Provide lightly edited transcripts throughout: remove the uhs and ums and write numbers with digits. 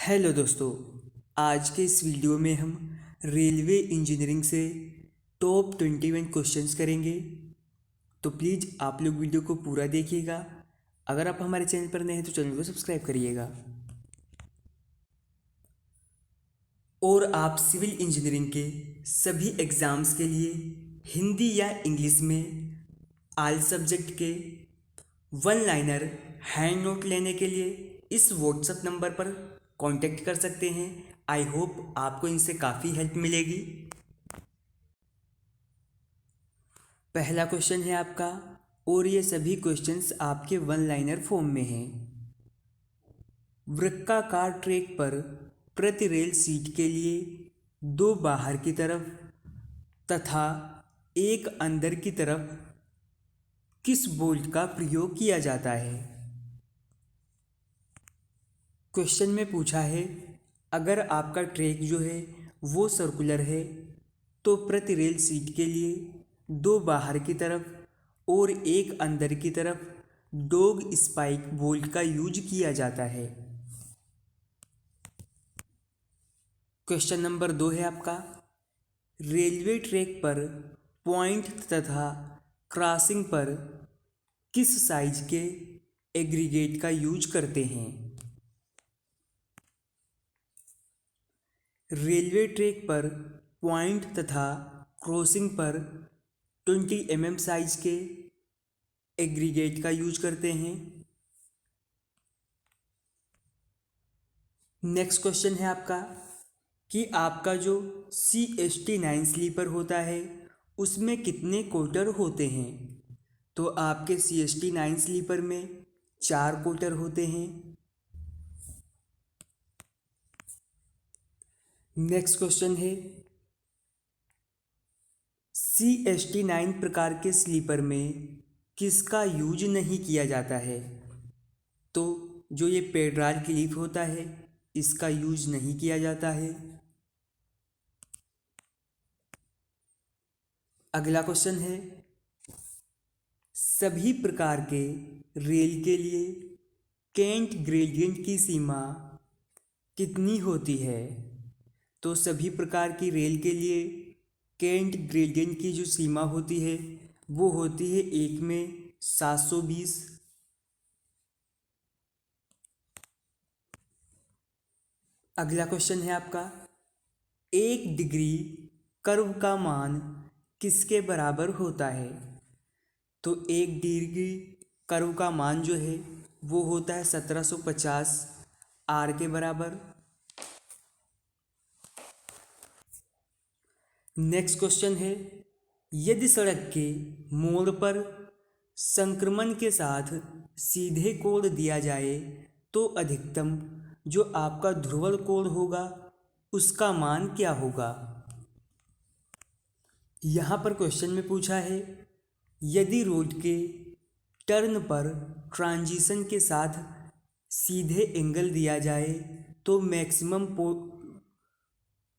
Hello दोस्तों, आज के इस वीडियो में हम रेलवे इंजीनियरिंग से टॉप 21 क्वेश्चंस करेंगे। तो प्लीज़ आप लोग वीडियो को पूरा देखिएगा। अगर आप हमारे चैनल पर नए हैं तो चैनल को सब्सक्राइब करिएगा। और आप सिविल इंजीनियरिंग के सभी एग्ज़ाम्स के लिए हिंदी या इंग्लिश में ऑल सब्जेक्ट के वन लाइनर हैंड नोट लेने के लिए इस व्हाट्सएप नंबर पर कांटेक्ट कर सकते हैं। आई होप आपको इनसे काफ़ी हेल्प मिलेगी। पहला क्वेश्चन है आपका, और ये सभी क्वेश्चंस आपके वन लाइनर फॉर्म में हैं। वृत्ताकार ट्रैक पर प्रति रेल सीट के लिए दो बाहर की तरफ तथा एक अंदर की तरफ किस बोल्ट का प्रयोग किया जाता है? क्वेश्चन में पूछा है, अगर आपका ट्रैक जो है वो सर्कुलर है तो प्रति रेल सीट के लिए दो बाहर की तरफ और एक अंदर की तरफ डॉग स्पाइक बोल्ट का यूज किया जाता है। क्वेश्चन नंबर 2 है आपका, रेलवे ट्रैक पर पॉइंट तथा क्रॉसिंग पर किस साइज के एग्रीगेट का यूज करते हैं? रेलवे ट्रैक पर पॉइंट तथा क्रॉसिंग पर 20 mm साइज के एग्रीगेट का यूज करते हैं। नेक्स्ट क्वेश्चन है आपका कि आपका जो CST 9 स्लीपर होता है उसमें कितने कोटर होते हैं? तो आपके CST 9 स्लीपर में 4 कोटर होते हैं। नेक्स्ट क्वेश्चन है, CST 9 प्रकार के स्लीपर में किसका यूज नहीं किया जाता है? तो जो ये पेड्राल क्लिप होता है इसका यूज नहीं किया जाता है। अगला क्वेश्चन है, सभी प्रकार के रेल के लिए केंट ग्रेडियंट की सीमा कितनी होती है? तो सभी प्रकार की रेल के लिए केंट ग्रेडियंट की जो सीमा होती है वो होती है 1 में 720। अगला क्वेश्चन है आपका, 1 डिग्री कर्व का मान किसके बराबर होता है? तो 1 डिग्री कर्व का मान जो है वो होता है 1750 आर के बराबर। नेक्स्ट क्वेश्चन है, यदि सड़क के मोड़ पर संक्रमण के साथ सीधे कोण दिया जाए तो अधिकतम जो आपका ध्रुवल कोण होगा उसका मान क्या होगा? यहाँ पर क्वेश्चन में पूछा है, यदि रोड के टर्न पर ट्रांजिशन के साथ सीधे एंगल दिया जाए तो मैक्सिमम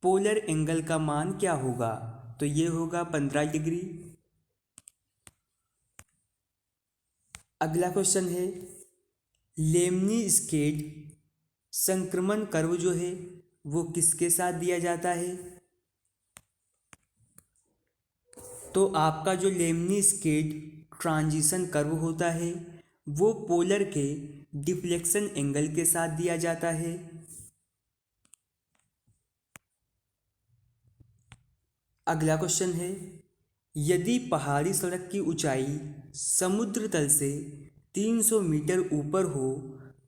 पोलर एंगल का मान क्या होगा? तो ये होगा 15 डिग्री। अगला क्वेश्चन है, लेमनी स्केल संक्रमण कर्व जो है वो किसके साथ दिया जाता है? तो आपका जो लेमनी स्केल ट्रांजिशन कर्व होता है वो पोलर के डिफ्लेक्शन एंगल के साथ दिया जाता है। अगला क्वेश्चन है, यदि पहाड़ी सड़क की ऊंचाई समुद्र तल से 300 मीटर ऊपर हो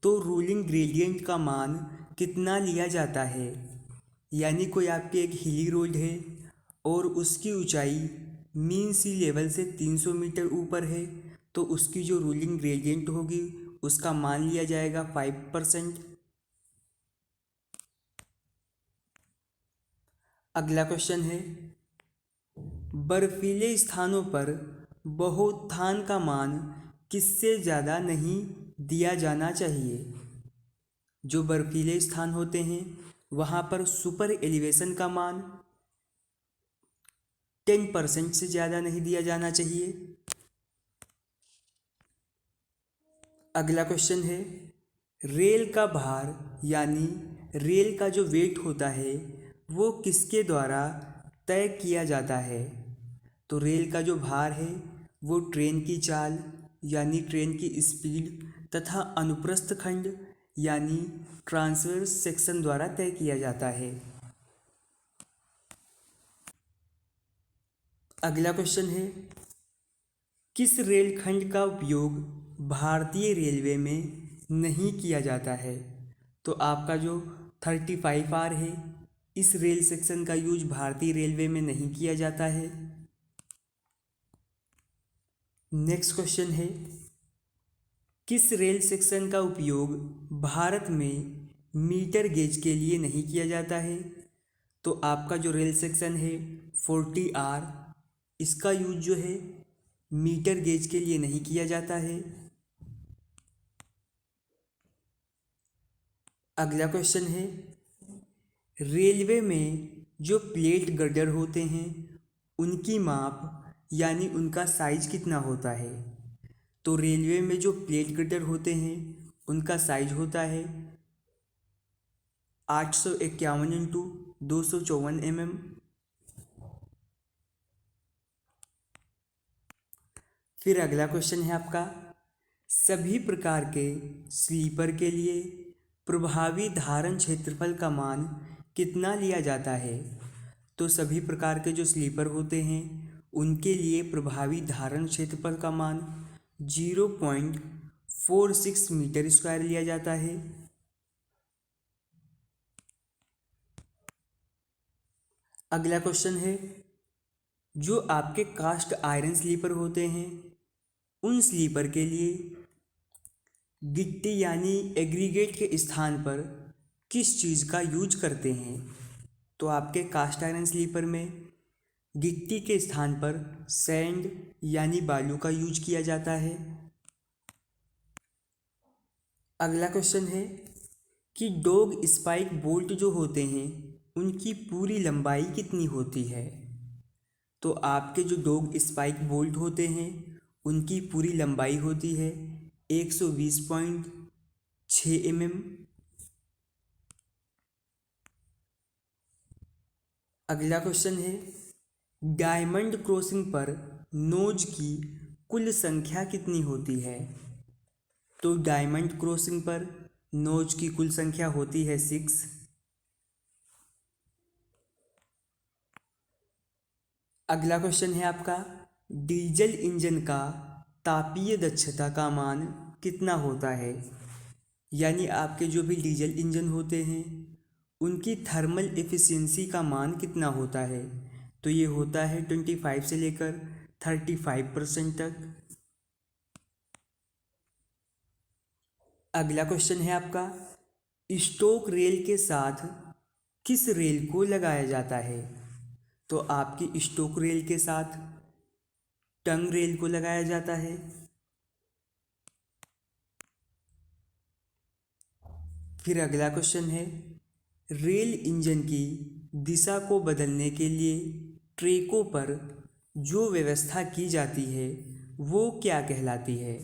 तो रूलिंग ग्रेडियंट का मान कितना लिया जाता है? यानी कोई आपकी एक हिली रोड है और उसकी ऊंचाई मीन सी लेवल से 300 मीटर ऊपर है तो उसकी जो रूलिंग ग्रेडियंट होगी उसका मान लिया जाएगा 5%। अगला क्वेश्चन है, बर्फीले स्थानों पर बहुत्थान का मान किससे ज़्यादा नहीं दिया जाना चाहिए? जो बर्फीले स्थान होते हैं वहाँ पर सुपर एलिवेशन का मान 10% से ज़्यादा नहीं दिया जाना चाहिए। अगला क्वेश्चन है, रेल का भार यानी रेल का जो वेट होता है वो किसके द्वारा तय किया जाता है? तो रेल का जो भार है वो ट्रेन की चाल यानी ट्रेन की स्पीड तथा अनुप्रस्थ खंड यानी ट्रांसवर्स सेक्शन द्वारा तय किया जाता है। अगला क्वेश्चन है, किस रेलखंड का उपयोग भारतीय रेलवे में नहीं किया जाता है? तो आपका जो 35R है इस रेल सेक्शन का यूज भारतीय रेलवे में नहीं किया जाता है। नेक्स्ट क्वेश्चन है, किस रेल सेक्शन का उपयोग भारत में मीटर गेज के लिए नहीं किया जाता है? तो आपका जो रेल सेक्शन है 40R, इसका यूज जो है मीटर गेज के लिए नहीं किया जाता है। अगला क्वेश्चन है, रेलवे में जो प्लेट गर्डर होते हैं उनकी माप यानी उनका साइज कितना होता है? तो रेलवे में जो प्लेट गर्डर होते हैं उनका साइज होता है 851 इंटू 254 mm। फिर अगला क्वेश्चन है आपका, सभी प्रकार के स्लीपर के लिए प्रभावी धारण क्षेत्रफल का मान कितना लिया जाता है? तो सभी प्रकार के जो स्लीपर होते हैं उनके लिए प्रभावी धारण क्षेत्रफल का मान 0.46 मीटर स्क्वायर लिया जाता है। अगला क्वेश्चन है, जो आपके कास्ट आयरन स्लीपर होते हैं उन स्लीपर के लिए गिट्टी यानी एग्रीगेट के स्थान पर किस चीज़ का यूज करते हैं? तो आपके कास्ट आयरन स्लीपर में गिट्टी के स्थान पर सैंड यानी बालू का यूज किया जाता है। अगला क्वेश्चन है कि डॉग स्पाइक बोल्ट जो होते हैं उनकी पूरी लंबाई कितनी होती है? तो आपके जो डॉग स्पाइक बोल्ट होते हैं उनकी पूरी लंबाई होती है 120.6 mm। अगला क्वेश्चन है, डायमंड क्रॉसिंग पर नोज की कुल संख्या कितनी होती है? तो डायमंड क्रॉसिंग पर नोज की कुल संख्या होती है 6। अगला क्वेश्चन है आपका, डीजल इंजन का तापीय दक्षता का मान कितना होता है? यानी आपके जो भी डीजल इंजन होते हैं उनकी थर्मल एफिशिएंसी का मान कितना होता है? तो ये होता है 25 से लेकर 35% तक। अगला क्वेश्चन है आपका, स्टोक रेल के साथ किस रेल को लगाया जाता है? तो आपकी स्टोक रेल के साथ टंग रेल को लगाया जाता है। फिर अगला क्वेश्चन है, रेल इंजन की दिशा को बदलने के लिए ट्रैकों पर जो व्यवस्था की जाती है वो क्या कहलाती है?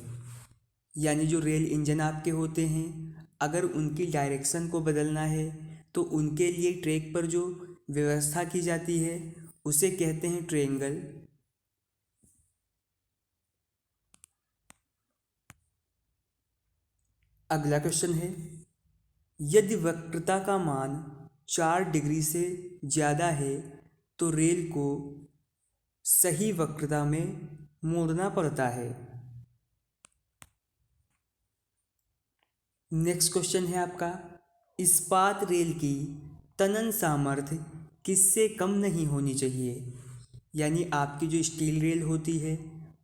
यानी जो रेल इंजन आपके होते हैं अगर उनकी डायरेक्शन को बदलना है तो उनके लिए ट्रैक पर जो व्यवस्था की जाती है उसे कहते हैं ट्रायंगल। अगला क्वेश्चन है, यदि वक्रता का मान 4 डिग्री से ज़्यादा है तो रेल को सही वक्रता में मोड़ना पड़ता है। नेक्स्ट क्वेश्चन है आपका, इस्पात रेल की तनन सामर्थ्य किससे कम नहीं होनी चाहिए? यानी आपकी जो स्टील रेल होती है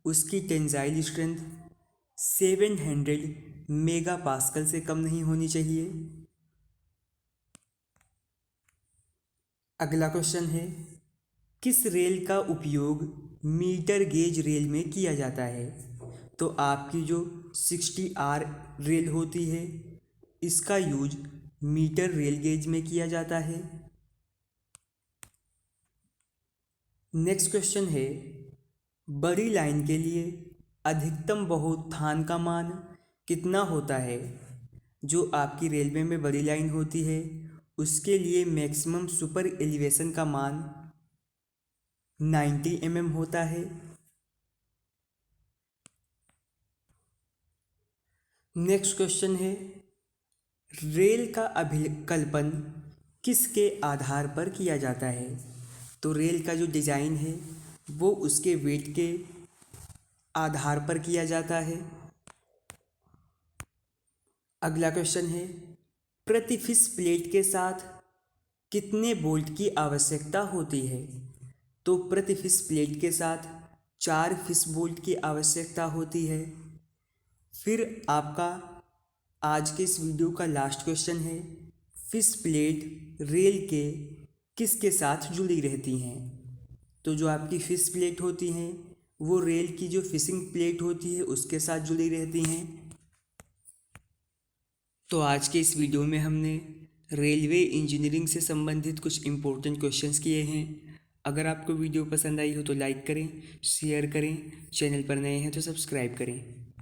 उसकी टेंसाइल स्ट्रेंथ 700 मेगा पास्कल से कम नहीं होनी चाहिए। अगला क्वेश्चन है, किस रेल का उपयोग मीटर गेज रेल में किया जाता है? तो आपकी जो 60R रेल होती है इसका यूज मीटर रेल गेज में किया जाता है। नेक्स्ट क्वेश्चन है, बड़ी लाइन के लिए अधिकतम बहुत्थान का मान कितना होता है? जो आपकी रेलवे में बड़ी लाइन होती है उसके लिए मैक्सिमम सुपर एलिवेशन का मान 90 mm होता है। नेक्स्ट क्वेश्चन है, रेल का अभिकल्पन किसके आधार पर किया जाता है? तो रेल का जो डिज़ाइन है वो उसके वेट के आधार पर किया जाता है। अगला क्वेश्चन है, प्रति फिश प्लेट के साथ कितने बोल्ट की आवश्यकता होती है? तो प्रति फिश प्लेट के साथ 4 फिश बोल्ट की आवश्यकता होती है। फिर आपका आज के इस वीडियो का लास्ट क्वेश्चन है, फिश प्लेट रेल के किसके साथ जुड़ी रहती हैं? तो जो आपकी फिश प्लेट होती हैं वो रेल की जो फिशिंग प्लेट होती है उसके साथ जुड़ी रहती हैं। तो आज के इस वीडियो में हमने रेलवे इंजीनियरिंग से संबंधित कुछ इम्पोर्टेंट क्वेश्चंस किए हैं। अगर आपको वीडियो पसंद आई हो तो लाइक करें, शेयर करें, चैनल पर नए हैं तो सब्सक्राइब करें।